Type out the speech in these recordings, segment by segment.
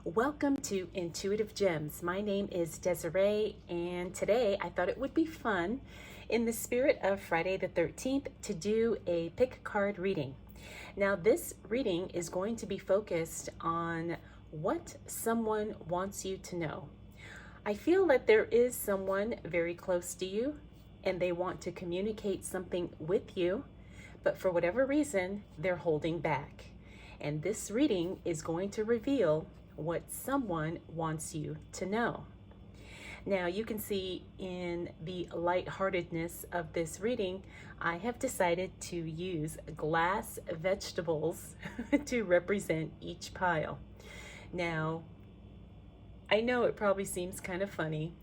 Welcome to Intuitive Gems. My name is Desiree, and today I thought it would be fun, in the spirit of Friday the 13th, to do a pick card reading. Now, this reading is going to be focused on what someone wants you to know. I feel that there is someone very close to you, and they want to communicate something with you, but for whatever reason, they're holding back. And this reading is going to reveal what someone wants you to know. Now, you can see in the lightheartedness of this reading, I have decided to use glass vegetables to represent each pile. Now, I know it probably seems kind of funny,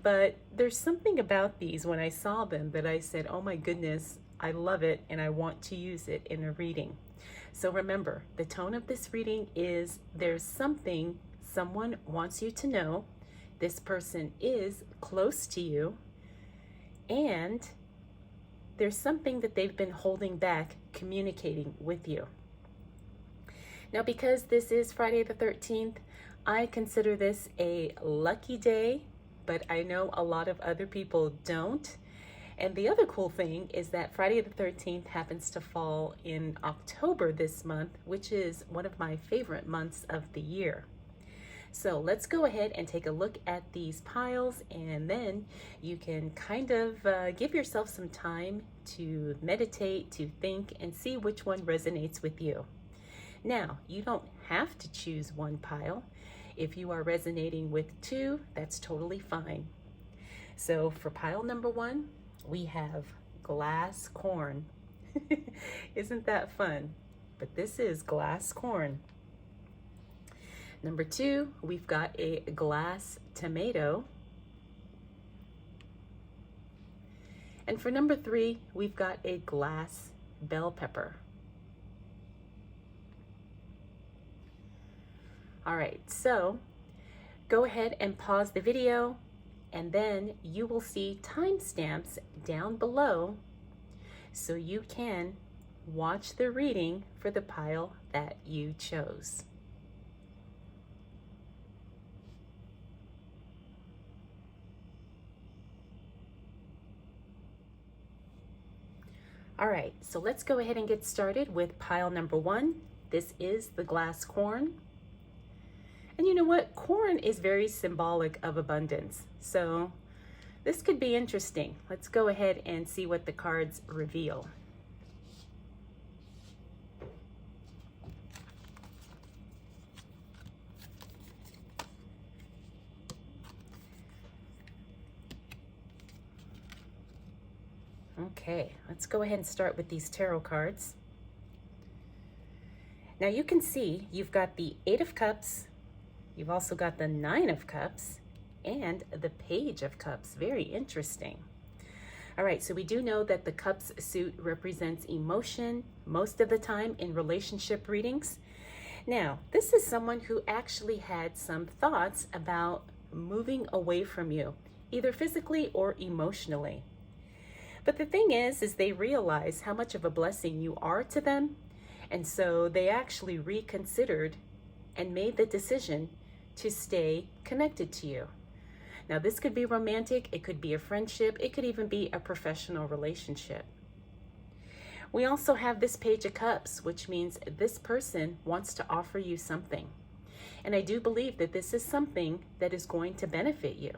but there's something about these when I saw them that I said, oh my goodness, I love it and I want to use it in a reading. So remember, the tone of this reading is there's something someone wants you to know. This person is close to you, and there's something that they've been holding back communicating with you. Now, because this is Friday the 13th, I consider this a lucky day, but I know a lot of other people don't. And the other cool thing is that Friday the 13th happens to fall in October this month, which is one of my favorite months of the year. So let's go ahead and take a look at these piles, and then you can kind of give yourself some time to meditate, to think, and see which one resonates with you. Now, you don't have to choose one pile. If you are resonating with two, that's totally fine. So for pile number one, we have glass corn. Isn't that fun? But this is glass corn. Number two, we've got a glass tomato. And for number three, we've got a glass bell pepper. All right, so go ahead and pause the video, and then you will see timestamps down below so you can watch the reading for the pile that you chose. All right, so let's go ahead and get started with pile number one. This is the glass corn. And you know what? Corn is very symbolic of abundance. So this could be interesting. Let's go ahead and see what the cards reveal. Okay, let's go ahead and start with these tarot cards. Now you can see you've got the Eight of Cups, you've also got the Nine of Cups, and the Page of Cups. Very interesting. All right, so we do know that the Cups suit represents emotion most of the time in relationship readings. Now, this is someone who actually had some thoughts about moving away from you, either physically or emotionally. But the thing is they realize how much of a blessing you are to them, and so they actually reconsidered and made the decision to stay connected to you. Now, this could be romantic, it could be a friendship, it could even be a professional relationship. We also have this Page of Cups, which means this person wants to offer you something. And I do believe that this is something that is going to benefit you.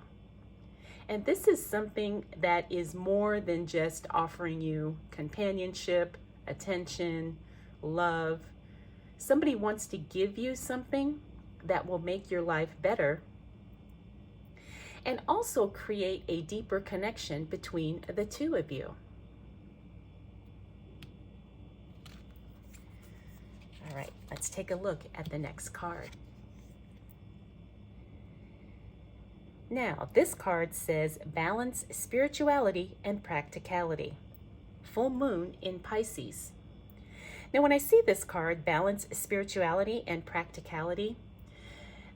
And this is something that is more than just offering you companionship, attention, love. Somebody wants to give you something that will make your life better and also create a deeper connection between the two of you. All right, let's take a look at the next card. Now, this card says balance spirituality and practicality. Full moon in Pisces. Now, when I see this card, balance spirituality and practicality,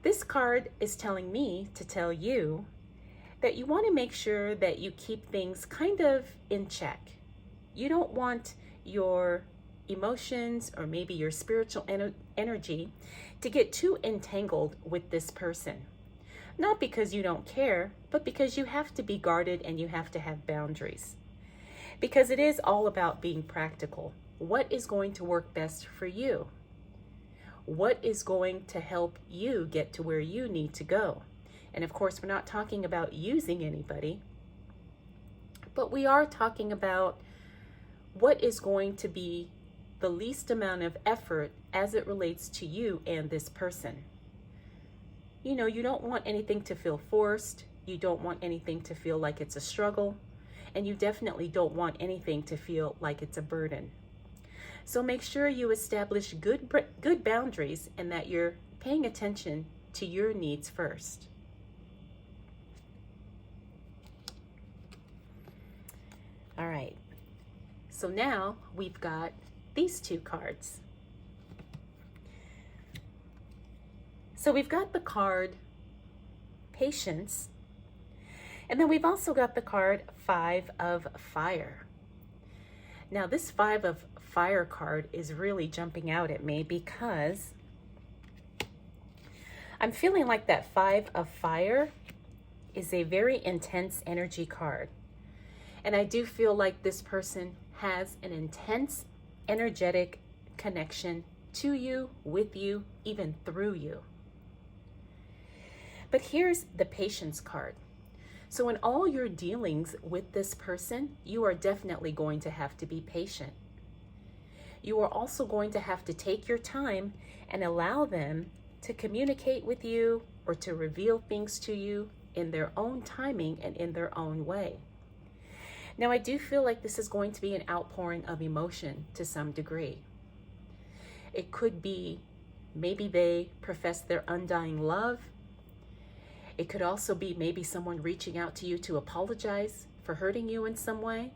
this card is telling me to tell you that you want to make sure that you keep things kind of in check. You don't want your emotions or maybe your spiritual energy to get too entangled with this person. Not because you don't care, but because you have to be guarded and you have to have boundaries. Because it is all about being practical. What is going to work best for you? What is going to help you get to where you need to go? And of course, we're not talking about using anybody, but we are talking about what is going to be the least amount of effort as it relates to you and this person. You know, you don't want anything to feel forced. You don't want anything to feel like it's a struggle. And you definitely don't want anything to feel like it's a burden. So make sure you establish good boundaries and that you're paying attention to your needs first. All right. So now we've got these two cards. So we've got the card Patience, and then we've also got the card Five of Fire. Now this Five of Fire card is really jumping out at me because I'm feeling like that Five of Fire is a very intense energy card. And I do feel like this person has an intense energetic connection to you, with you, even through you. But here's the Patience card. So in all your dealings with this person, you are definitely going to have to be patient. You are also going to have to take your time and allow them to communicate with you or to reveal things to you in their own timing and in their own way. Now, I do feel like this is going to be an outpouring of emotion to some degree. It could be maybe they profess their undying love. It could also be maybe someone reaching out to you to apologize for hurting you in some way.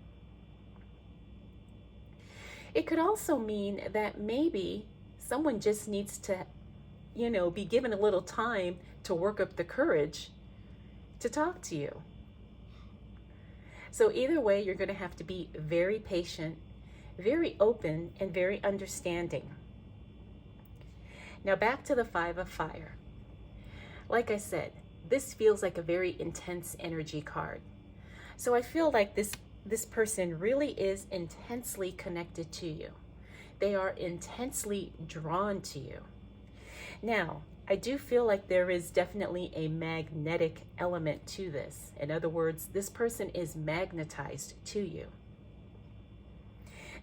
It could also mean that maybe someone just needs to, be given a little time to work up the courage to talk to you. So either way, you're going to have to be very patient, very open, and very understanding. Now back to the Five of Fire. Like I said, this feels like a very intense energy card. So I feel like this person really is intensely connected to you. They are intensely drawn to you. Now, I do feel like there is definitely a magnetic element to this. In other words, this person is magnetized to you.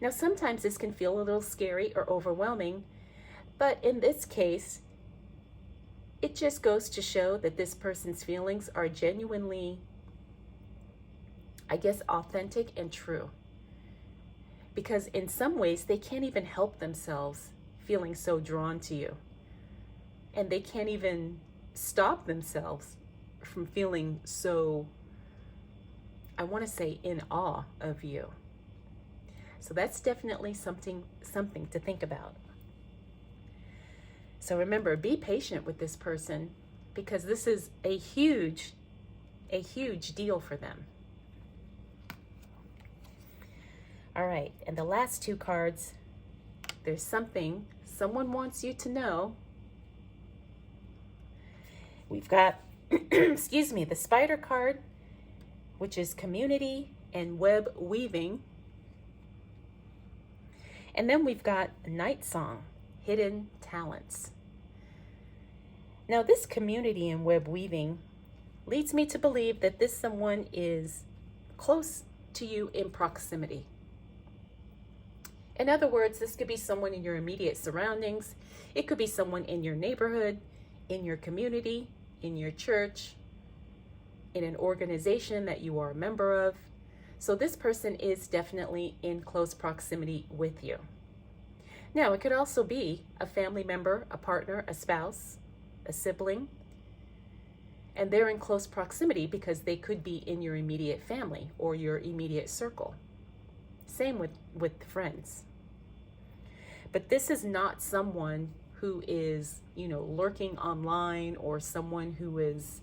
Now, sometimes this can feel a little scary or overwhelming, but in this case, it just goes to show that this person's feelings are genuinely, authentic and true. Because in some ways, they can't even help themselves feeling so drawn to you. And they can't even stop themselves from feeling so, in awe of you. So that's definitely something to think about. So remember, be patient with this person because this is a huge deal for them. All right, and the last two cards, there's something someone wants you to know. We've got, the Spider card, which is community and web weaving. And then we've got Night Song, hidden talents. Now this community and web weaving leads me to believe that this someone is close to you in proximity. In other words, this could be someone in your immediate surroundings. It could be someone in your neighborhood, in your community, in your church, in an organization that you are a member of. So this person is definitely in close proximity with you. Now, it could also be a family member, a partner, a spouse, a sibling, and they're in close proximity because they could be in your immediate family or your immediate circle. Same with friends. But this is not someone who is, lurking online or someone who is,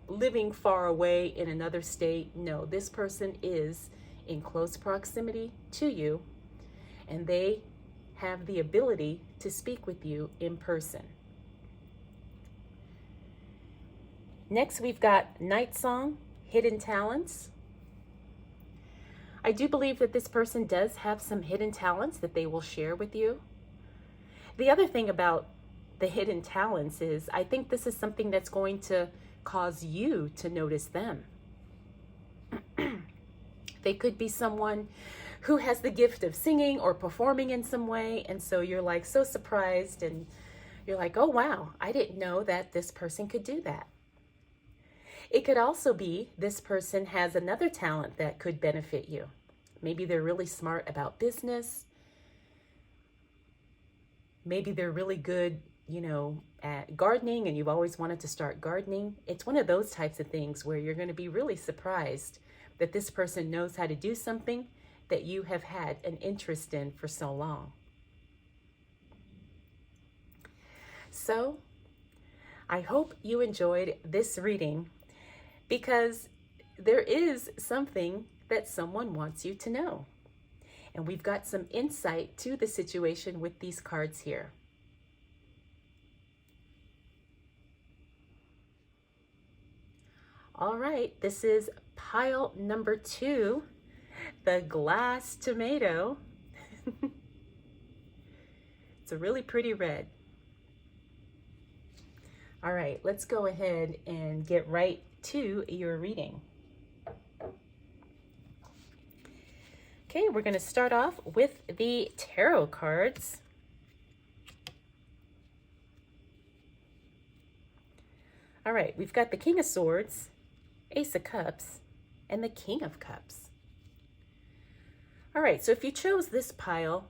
living far away in another state. No, this person is in close proximity to you. and they have the ability to speak with you in person. Next, we've got Night Song, Hidden Talents. I do believe that this person does have some hidden talents that they will share with you. The other thing about the hidden talents is I think this is something that's going to cause you to notice them. They could be someone who has the gift of singing or performing in some way, and so you're like so surprised and you're like, oh wow, I didn't know that this person could do that. It could also be this person has another talent that could benefit you. Maybe they're really smart about business. Maybe they're really good, at gardening and you've always wanted to start gardening. It's one of those types of things where you're going to be really surprised that this person knows how to do something that you have had an interest in for so long. So, I hope you enjoyed this reading, because there is something that someone wants you to know. And we've got some insight to the situation with these cards here. All right, this is pile number 2, the glass tomato. It's a really pretty red. All right, let's go ahead and get right to your reading. Okay, we're going to start off with the tarot cards. All right, we've got the King of Swords, Ace of Cups, and the King of Cups. All right, so if you chose this pile,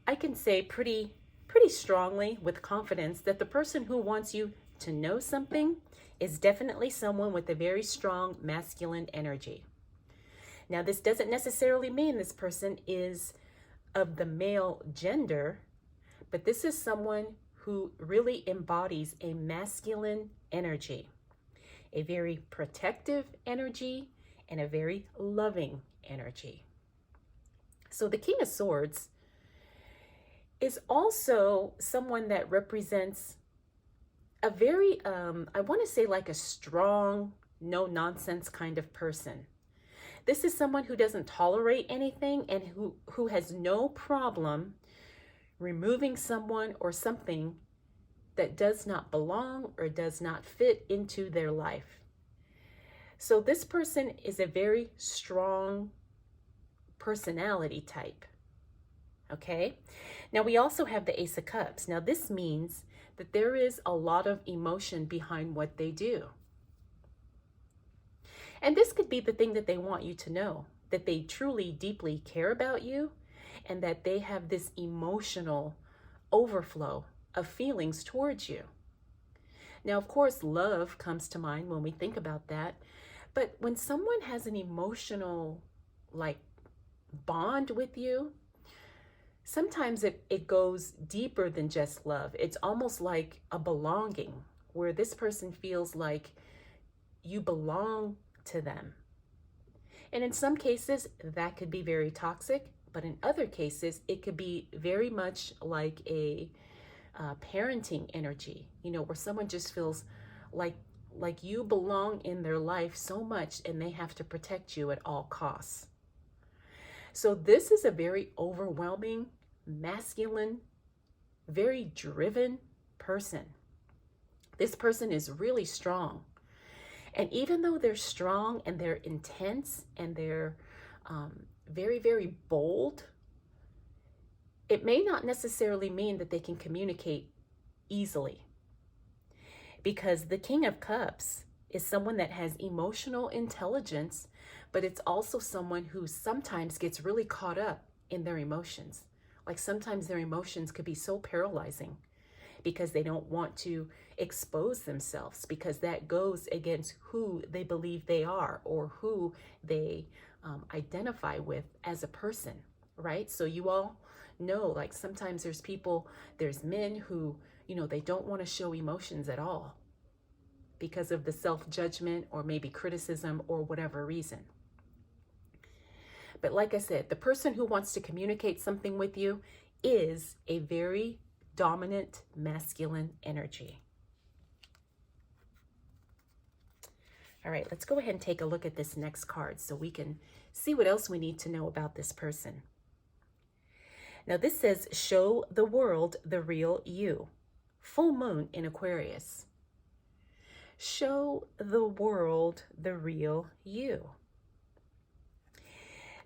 I can say pretty strongly with confidence that the person who wants you to know something is definitely someone with a very strong masculine energy. Now, this doesn't necessarily mean this person is of the male gender, but this is someone who really embodies a masculine energy, a very protective energy, and a very loving energy. So the King of Swords is also someone that represents a very, I want to say like a strong, no nonsense kind of person. This is someone who doesn't tolerate anything and who has no problem removing someone or something that does not belong or does not fit into their life. So this person is a very strong personality type. Okay, now we also have the Ace of Cups. Now this means that there is a lot of emotion behind what they do. And this could be the thing that they want you to know, that they truly, deeply care about you, and that they have this emotional overflow of feelings towards you. Now, of course, love comes to mind when we think about that. But when someone has an emotional, bond with you, sometimes it goes deeper than just love. It's almost like a belonging, where this person feels like you belong to them. And in some cases, that could be very toxic, but in other cases, it could be very much like a parenting energy, where someone just feels like you belong in their life so much and they have to protect you at all costs. So this is a very overwhelming, masculine, very driven person. This person is really strong. And even though they're strong and they're intense and they're very, very bold, it may not necessarily mean that they can communicate easily. Because the King of Cups is someone that has emotional intelligence, but it's also someone who sometimes gets really caught up in their emotions. Like sometimes their emotions could be so paralyzing because they don't want to expose themselves, because that goes against who they believe they are or who they identify with as a person, right? So you all know, sometimes there's men who, they don't want to show emotions at all because of the self-judgment or maybe criticism or whatever reason. But like I said, the person who wants to communicate something with you is a very dominant masculine energy. All right, let's go ahead and take a look at this next card so we can see what else we need to know about this person. Now this says, show the world the real you. Full moon in Aquarius. Show the world the real you.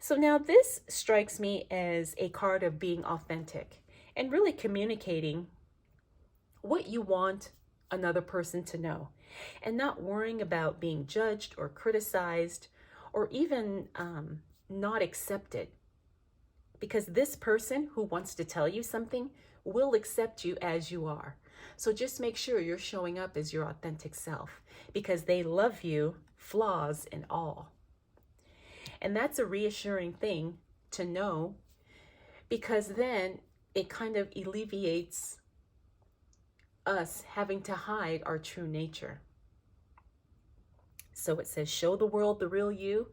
So now this strikes me as a card of being authentic and really communicating what you want another person to know, and not worrying about being judged or criticized or even not accepted. Because this person who wants to tell you something will accept you as you are. So just make sure you're showing up as your authentic self, because they love you, flaws and all. And that's a reassuring thing to know, because then it kind of alleviates us having to hide our true nature. So it says, show the world the real you.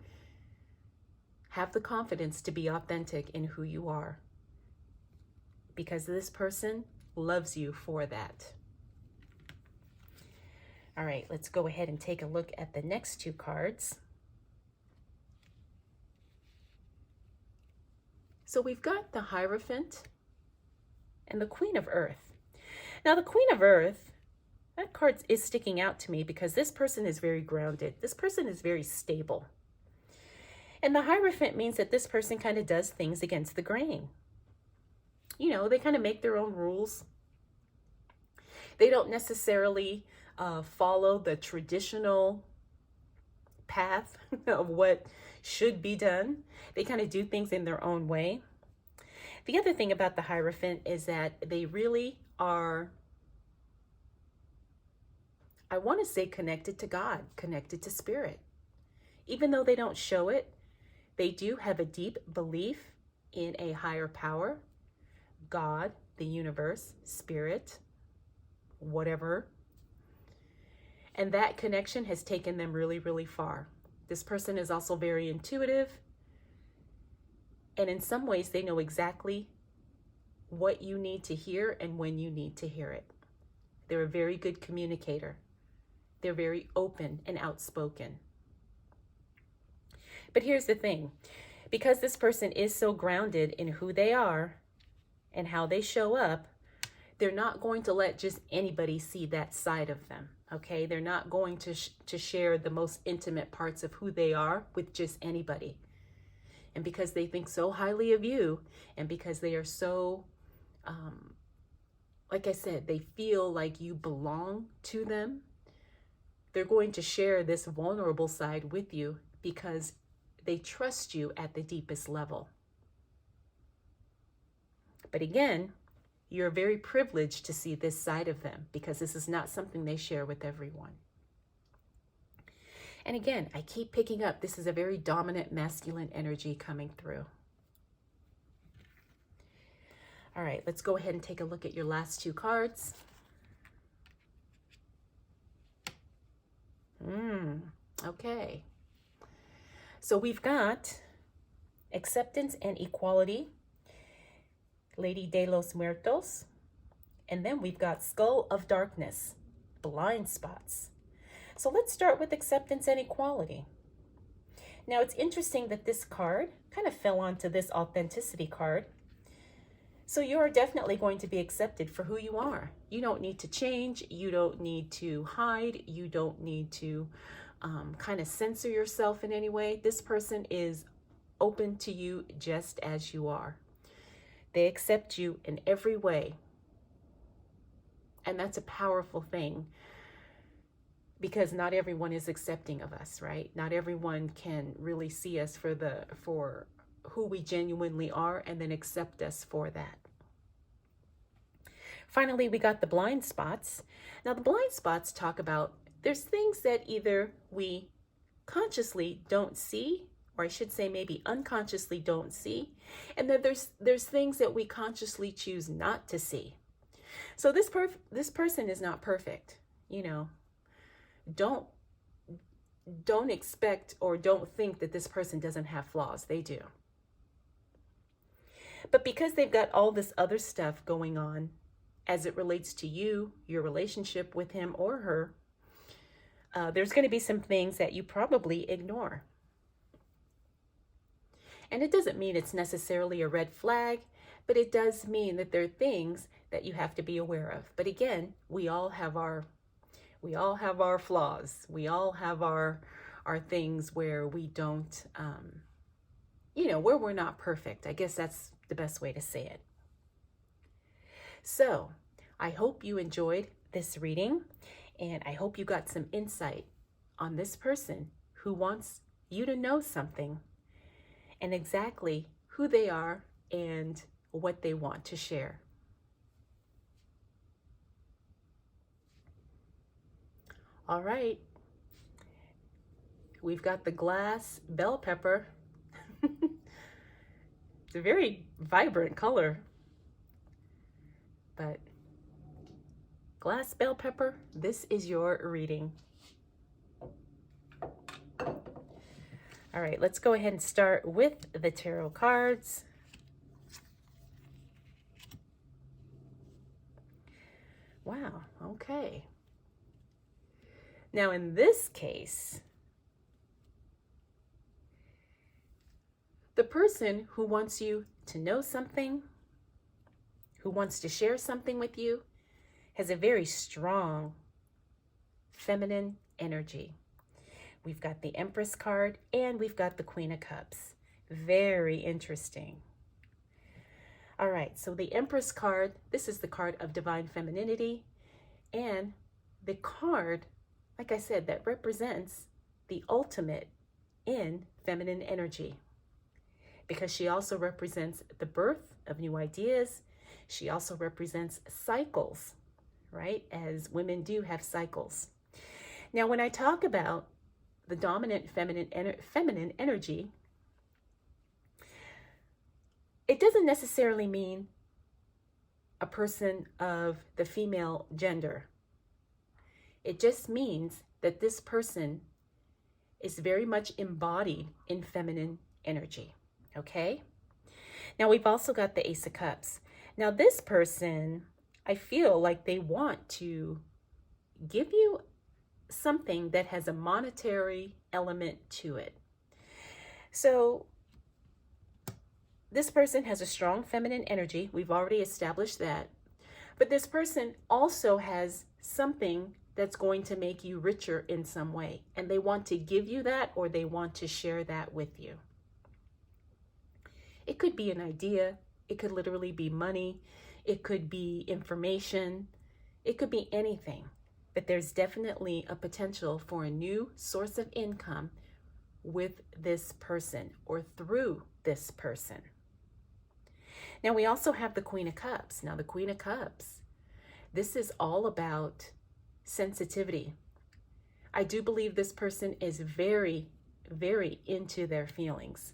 Have the confidence to be authentic in who you are, because this person loves you for that. All right, let's go ahead and take a look at the next two cards. So we've got the Hierophant and the Queen of Earth. Now the Queen of Earth, that card is sticking out to me because this person is very grounded. This person is very stable. And the Hierophant means that this person kind of does things against the grain. You know, they kind of make their own rules. They don't necessarily follow the traditional path of what should be done. They kind of do things in their own way. The other thing about the Hierophant is that they really are, I want to say, connected to God, connected to spirit. Even though they don't show it, they do have a deep belief in a higher power, God, the universe, spirit, whatever. And that connection has taken them really, really far. This person is also very intuitive. And in some ways, they know exactly what you need to hear and when you need to hear it. They're a very good communicator. They're very open and outspoken. But here's the thing. Because this person is so grounded in who they are and how they show up, they're not going to let just anybody see that side of them. Okay, they're not going to share the most intimate parts of who they are with just anybody. And because they think so highly of you, and because they are so, like I said, they feel like you belong to them, they're going to share this vulnerable side with you because they trust you at the deepest level. But again, you're very privileged to see this side of them, because this is not something they share with everyone. And again, I keep picking up, this is a very dominant masculine energy coming through. All right, let's go ahead and take a look at your last two cards. Okay. So we've got Acceptance and Equality, Lady de los Muertos, and then we've got Skull of Darkness, Blind Spots. So let's start with Acceptance and Equality. Now it's interesting that this card kind of fell onto this authenticity card. So you are definitely going to be accepted for who you are. You don't need to change. You don't need to hide. You don't need to kind of censor yourself in any way. This person is open to you just as you are. They accept you in every way. And that's a powerful thing, because not everyone is accepting of us, right? Not everyone can really see us for who we genuinely are and then accept us for that. Finally, we got the blind spots. Now, the blind spots talk about there's things that either we consciously don't see, or I should say maybe unconsciously don't see, and then there's things that we consciously choose not to see. So this person is not perfect, you know. Don't expect or don't think that this person doesn't have flaws. They do. But because they've got all this other stuff going on as it relates to you, your relationship with him or her, there's going to be some things that you probably ignore. And it doesn't mean it's necessarily a red flag, but it does mean that there are things that you have to be aware of. But again, we all have our flaws. We all have our things where we don't, where we're not perfect. I guess that's the best way to say it. So I hope you enjoyed this reading, and I hope you got some insight on this person who wants you to know something and exactly who they are and what they want to share. All right. We've got the glass bell pepper. It's a very vibrant color. But glass bell pepper, this is your reading. All right, let's go ahead and start with the tarot cards. Wow, okay. Now in this case, the person who wants you to know something, who wants to share something with you, has a very strong feminine energy. We've got the Empress card and we've got the Queen of Cups. Very interesting. All right, so the Empress card, this is the card of divine femininity, and the card, like I said, that represents the ultimate in feminine energy, because she also represents the birth of new ideas. She also represents cycles, right? As women do have cycles. Now, when I talk about the dominant feminine energy, it doesn't necessarily mean a person of the female gender. It just means that this person is very much embodied in feminine energy, okay? Now, we've also got the Ace of Cups. Now, this person, I feel like they want to give you something that has a monetary element to it. So this person has a strong feminine energy. We've already established that. But this person also has something that's going to make you richer in some way. And they want to give you that, or they want to share that with you. It could be an idea. It could literally be money. It could be information. It could be anything. But there's definitely a potential for a new source of income with this person or through this person. Now, we also have the Queen of Cups. Now, the Queen of Cups, this is all about sensitivity. I do believe this person is very, very into their feelings.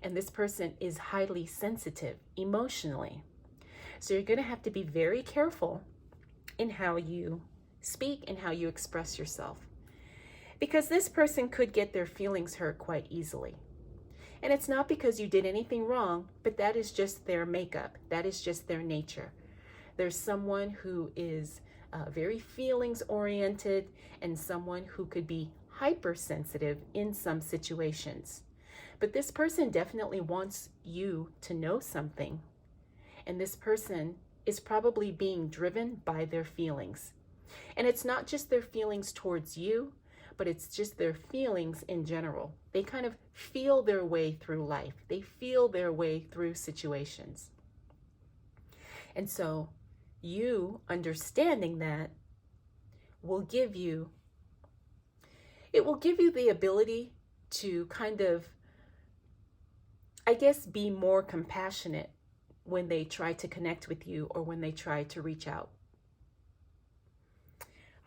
And this person is highly sensitive emotionally. So you're going to have to be very careful in how you speak and how you express yourself, because this person could get their feelings hurt quite easily. And it's not because you did anything wrong, but that is just their makeup. That is just their nature. There's someone who is very feelings oriented and someone who could be hypersensitive in some situations. But this person definitely wants you to know something. And this person is probably being driven by their feelings. And it's not just their feelings towards you, but it's just their feelings in general. They kind of feel their way through life. They feel their way through situations. And so you understanding that will give you the ability to kind of, I guess, be more compassionate when they try to connect with you or when they try to reach out.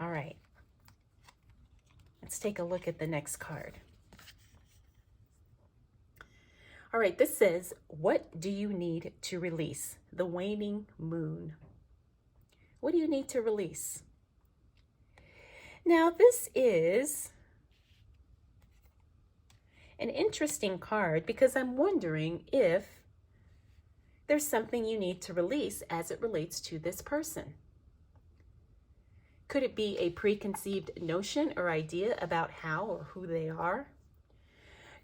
All right. Let's take a look at the next card. All right, this says, what do you need to release? The waning moon. What do you need to release? Now, this is an interesting card because I'm wondering if there's something you need to release as it relates to this person. Could it be a preconceived notion or idea about how or who they are?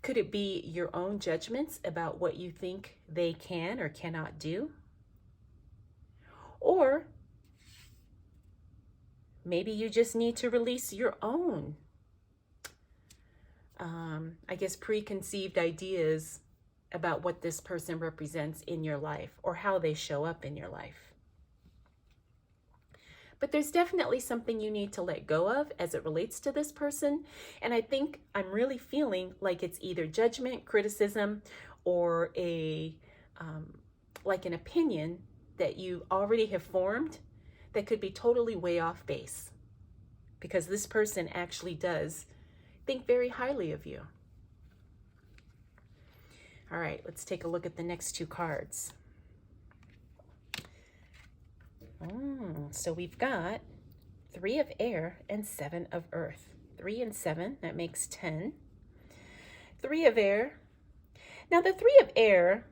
Could it be your own judgments about what you think they can or cannot do? Or maybe you just need to release your own, preconceived ideas about what this person represents in your life or how they show up in your life. But there's definitely something you need to let go of as it relates to this person. And I think I'm really feeling like it's either judgment, criticism, or like an opinion that you already have formed that could be totally way off base. Because this person actually does think very highly of you. All right, let's take a look at the next two cards. So we've got 3 of air and 7 of earth. 3 and 7, that makes 10. 3 of air. Now the 3 of air,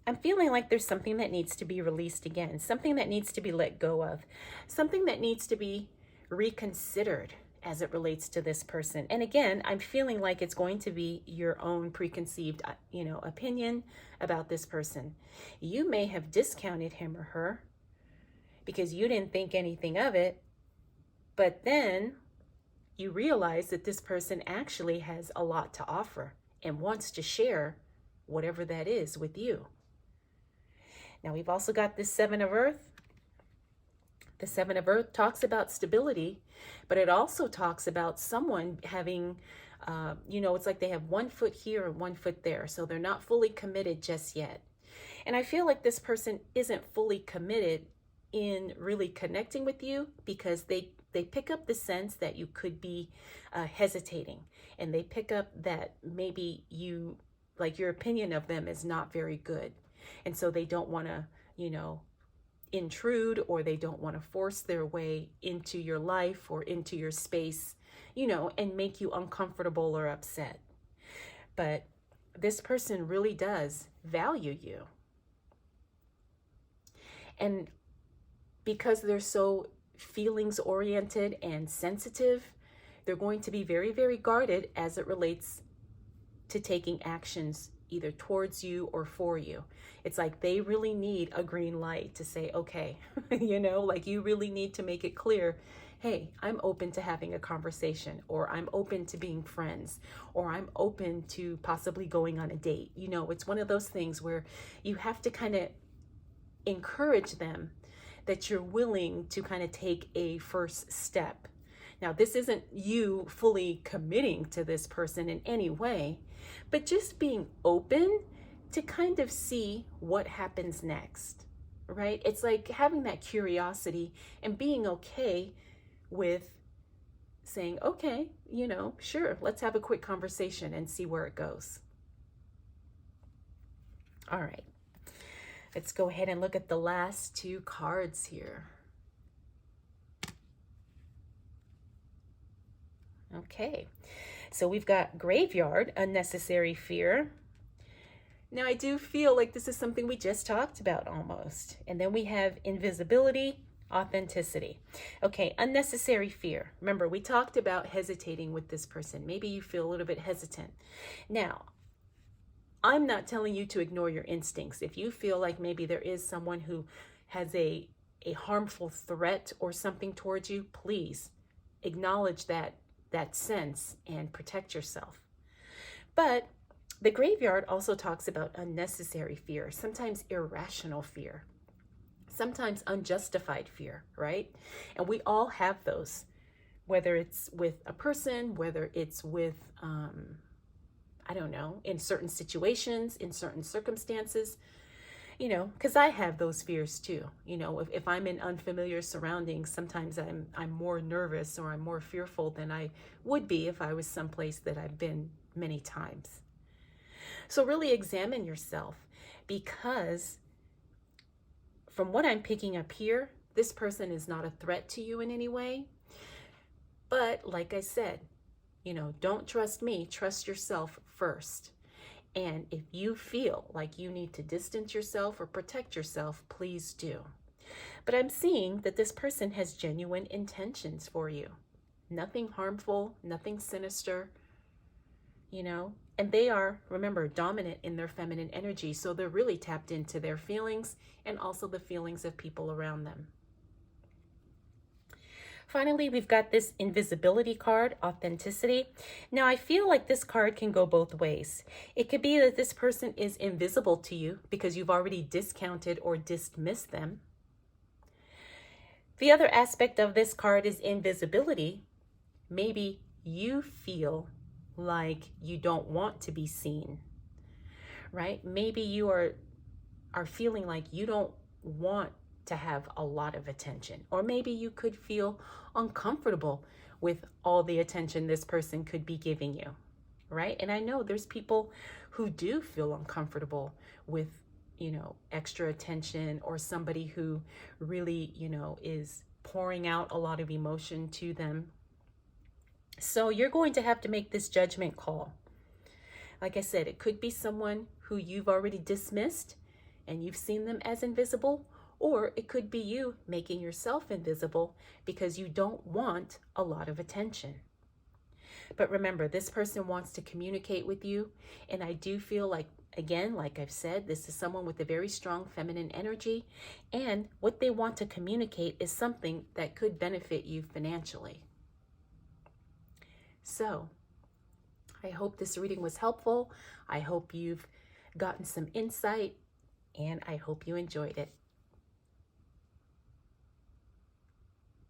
I'm feeling like there's something that needs to be released again, something that needs to be let go of, something that needs to be reconsidered as it relates to this person. And again, I'm feeling like it's going to be your own preconceived, opinion about this person. You may have discounted him or her because you didn't think anything of it, but then you realize that this person actually has a lot to offer and wants to share whatever that is with you. Now we've also got this 7 of earth. The 7 of earth talks about stability, but it also talks about someone having, it's like they have 1 foot here and 1 foot there. So they're not fully committed just yet. And I feel like this person isn't fully committed in really connecting with you because they pick up the sense that you could be hesitating, and they pick up that maybe your opinion of them is not very good. And so they don't want to, intrude, or they don't want to force their way into your life or into your space, and make you uncomfortable or upset. But this person really does value you. And because they're so feelings oriented and sensitive, they're going to be very, very guarded as it relates to taking actions either towards you or for you. It's like they really need a green light to say, okay, you really need to make it clear, hey, I'm open to having a conversation, or I'm open to being friends, or I'm open to possibly going on a date. It's one of those things where you have to kind of encourage them that you're willing to kind of take a first step. Now, this isn't you fully committing to this person in any way, but just being open to kind of see what happens next, right? It's like having that curiosity and being okay with saying, okay, sure, let's have a quick conversation and see where it goes. All right. Let's go ahead and look at the last 2 cards here. Okay, so we've got graveyard, unnecessary fear. Now I do feel like this is something we just talked about almost. And then we have invisibility, authenticity. Okay, unnecessary fear. Remember, we talked about hesitating with this person. Maybe you feel a little bit hesitant. Now, I'm not telling you to ignore your instincts. If you feel like maybe there is someone who has a harmful threat or something towards you, please acknowledge that sense and protect yourself. But the graveyard also talks about unnecessary fear, sometimes irrational fear, sometimes unjustified fear, right? And we all have those, whether it's with a person, whether it's with, in certain situations, in certain circumstances, because I have those fears too. If I'm in unfamiliar surroundings, sometimes I'm more nervous or I'm more fearful than I would be if I was someplace that I've been many times. So really examine yourself, because from what I'm picking up here, this person is not a threat to you in any way. But like I said, don't trust me, trust yourself first. And if you feel like you need to distance yourself or protect yourself, please do. But I'm seeing that this person has genuine intentions for you. Nothing harmful, nothing sinister, and they are, remember, dominant in their feminine energy. So they're really tapped into their feelings and also the feelings of people around them. Finally, we've got this invisibility card, authenticity. Now, I feel like this card can go both ways. It could be that this person is invisible to you because you've already discounted or dismissed them. The other aspect of this card is invisibility. Maybe you feel like you don't want to be seen, right? Maybe you are feeling like you don't want to have a lot of attention, or maybe you could feel uncomfortable with all the attention this person could be giving you, right? And I know there's people who do feel uncomfortable with, extra attention, or somebody who really, is pouring out a lot of emotion to them. So you're going to have to make this judgment call. Like I said, it could be someone who you've already dismissed and you've seen them as invisible, or it could be you making yourself invisible because you don't want a lot of attention. But remember, this person wants to communicate with you, and I do feel like, again, like I've said, this is someone with a very strong feminine energy, and what they want to communicate is something that could benefit you financially. So, I hope this reading was helpful. I hope you've gotten some insight, and I hope you enjoyed it.